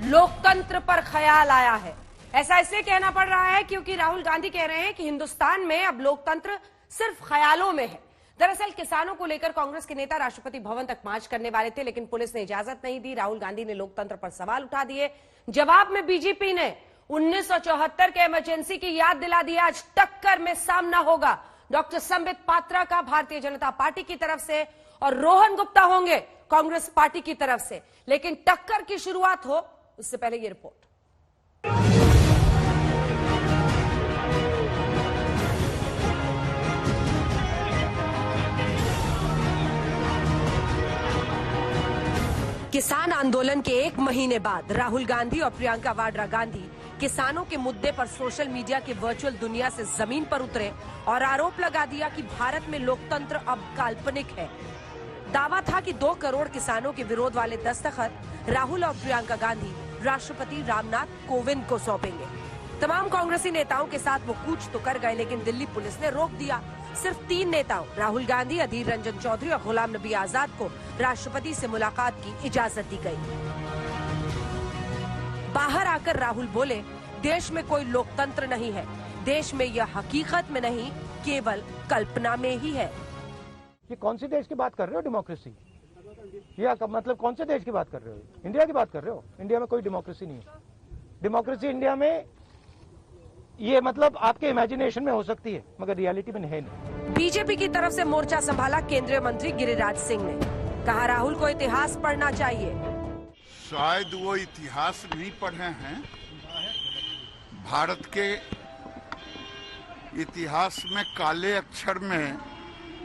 लोकतंत्र पर ख्याल आया है। ऐसा इसलिए कहना पड़ रहा है क्योंकि राहुल गांधी कह रहे हैं कि हिंदुस्तान में अब लोकतंत्र सिर्फ ख्यालों में है। दरअसल किसानों को लेकर कांग्रेस के नेता राष्ट्रपति भवन तक मार्च करने वाले थे, लेकिन पुलिस ने इजाजत नहीं दी। राहुल गांधी ने लोकतंत्र पर सवाल उठा दिए। जवाब में बीजेपी ने 1974 के इमरजेंसी की याद दिला दी। आज टक्कर में सामना होगा डॉक्टर संबित पात्रा का भारतीय जनता पार्टी की तरफ से और रोहन गुप्ता होंगे कांग्रेस पार्टी की तरफ से। लेकिन टक्कर की शुरुआत हो उससे पहले ये रिपोर्ट। किसान आंदोलन के एक महीने बाद राहुल गांधी और प्रियंका वाड्रा गांधी किसानों के मुद्दे पर सोशल मीडिया की वर्चुअल दुनिया से जमीन पर उतरे और आरोप लगा दिया कि भारत में लोकतंत्र अब काल्पनिक है। दावा था कि 2 करोड़ किसानों के विरोध वाले दस्तखत राहुल और प्रियंका गांधी राष्ट्रपति रामनाथ कोविंद को सौंपेंगे। तमाम कांग्रेसी नेताओं के साथ वो कूच तो कर गए, लेकिन दिल्ली पुलिस ने रोक दिया। सिर्फ 3 नेताओं राहुल गांधी, अधीर रंजन चौधरी और गुलाम नबी आजाद को राष्ट्रपति से मुलाकात की इजाजत दी गई। बाहर आकर राहुल बोले, देश में कोई लोकतंत्र नहीं है, देश में यह हकीकत में नहीं केवल कल्पना में ही है। ये कौन सी देश की बात कर रहे हो? डेमोक्रेसी या मतलब कौन से देश की बात कर रहे हो? इंडिया की बात कर रहे हो? इंडिया में कोई डेमोक्रेसी नहीं है। डेमोक्रेसी इंडिया में ये मतलब आपके इमेजिनेशन में हो सकती है, मगर रियलिटी में है नहीं। बीजेपी की तरफ से मोर्चा संभाला केंद्रीय मंत्री गिरिराज सिंह ने। कहा राहुल को इतिहास पढ़ना चाहिए। शायद वो इतिहास नहीं पढ़े हैं। भारत के इतिहास में काले अक्षर में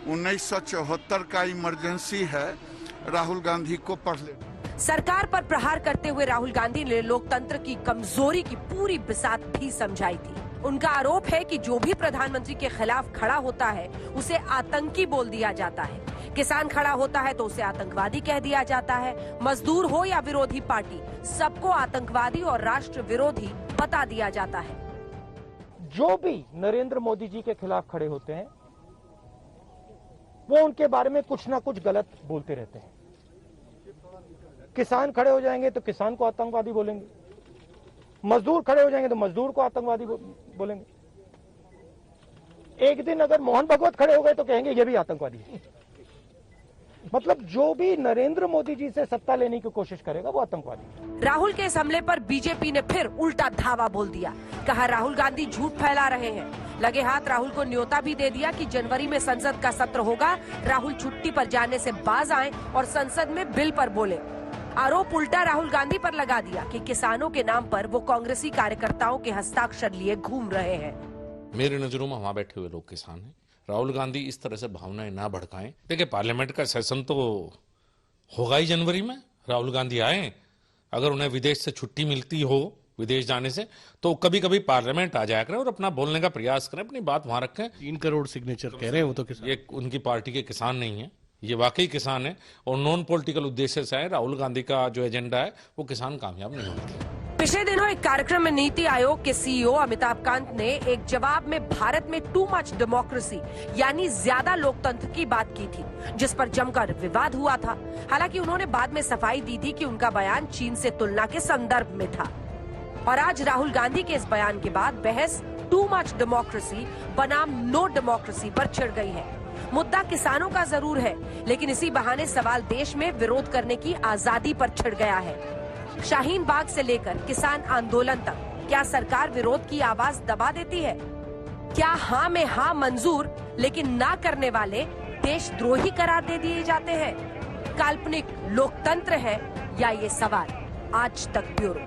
1974 का इमरजेंसी है, राहुल गांधी को पढ़ ले। सरकार पर प्रहार करते हुए राहुल गांधी ने लोकतंत्र की कमजोरी की पूरी बिसात भी समझाई थी। उनका आरोप है कि जो भी प्रधानमंत्री के खिलाफ खड़ा होता है उसे आतंकी बोल दिया जाता है। किसान खड़ा होता है तो उसे आतंकवादी कह दिया जाता है। मजदूर हो या विरोधी पार्टी, सबको आतंकवादी और राष्ट्र विरोधी बता दिया जाता है। जो भी नरेंद्र मोदी जी के खिलाफ खड़े होते हैं वो उनके बारे में कुछ ना कुछ गलत बोलते रहते हैं। किसान खड़े हो जाएंगे तो किसान को आतंकवादी बोलेंगे, मजदूर खड़े हो जाएंगे तो मजदूर को आतंकवादी बोलेंगे। एक दिन अगर मोहन भगवत खड़े हो गए तो कहेंगे ये भी आतंकवादी है। मतलब जो भी नरेंद्र मोदी जी से सत्ता लेने की कोशिश करेगा वो आतंकवादी। राहुल के इस हमले पर बीजेपी ने फिर उल्टा धावा बोल दिया। कहा राहुल गांधी झूठ फैला रहे हैं। लगे हाथ राहुल को न्योता भी दे दिया कि जनवरी में संसद का सत्र होगा, राहुल छुट्टी पर जाने से बाज आए और संसद में बिल पर बोले। आरोप उल्टा राहुल गांधी पर लगा दिया कि किसानों के नाम पर वो कांग्रेसी कार्यकर्ताओं के हस्ताक्षर लिए घूम रहे हैं। मेरी नजरों में वहां बैठे हुए लोग किसान हैं। राहुल गांधी इस तरह से भावनाएं ना भड़काएं। देखिए, पार्लियामेंट का सेशन तो होगा ही जनवरी में। राहुल गांधी आए, अगर उन्हें विदेश से छुट्टी मिलती हो विदेश जाने से, तो कभी कभी पार्लियामेंट आ जाया करें और अपना बोलने का प्रयास करें, अपनी बात वहां रखें। 3 करोड़ सिग्नेचर कह रहे हैं वो तो किसान। ये उनकी पार्टी के किसान नहीं है, ये वाकई किसान है और नॉन पॉलिटिकल उद्देश्य से है। राहुल गांधी का जो एजेंडा है वो किसान कामयाब नहीं होंगे। पिछले दिनों एक कार्यक्रम में नीति आयोग के सीईओ अमिताभ कांत ने एक जवाब में भारत में टू मच डेमोक्रेसी यानी ज्यादा लोकतंत्र की बात की थी, जिस पर जमकर विवाद हुआ था। हालांकि उन्होंने बाद में सफाई दी थी कि उनका बयान चीन से तुलना के संदर्भ में था। और आज राहुल गांधी के इस बयान के बाद बहस टू मच डेमोक्रेसी बनाम नो डेमोक्रेसी पर छिड़ गई है। मुद्दा किसानों का जरूर है, लेकिन इसी बहाने सवाल देश में विरोध करने की आजादी पर छिड़ गया है। शाहीन बाग से लेकर किसान आंदोलन तक क्या सरकार विरोध की आवाज दबा देती है? क्या हाँ में हाँ मंजूर लेकिन ना करने वाले देशद्रोही करार दे दिए जाते हैं? काल्पनिक लोकतंत्र है या ये सवाल? आज तक ब्यूरो।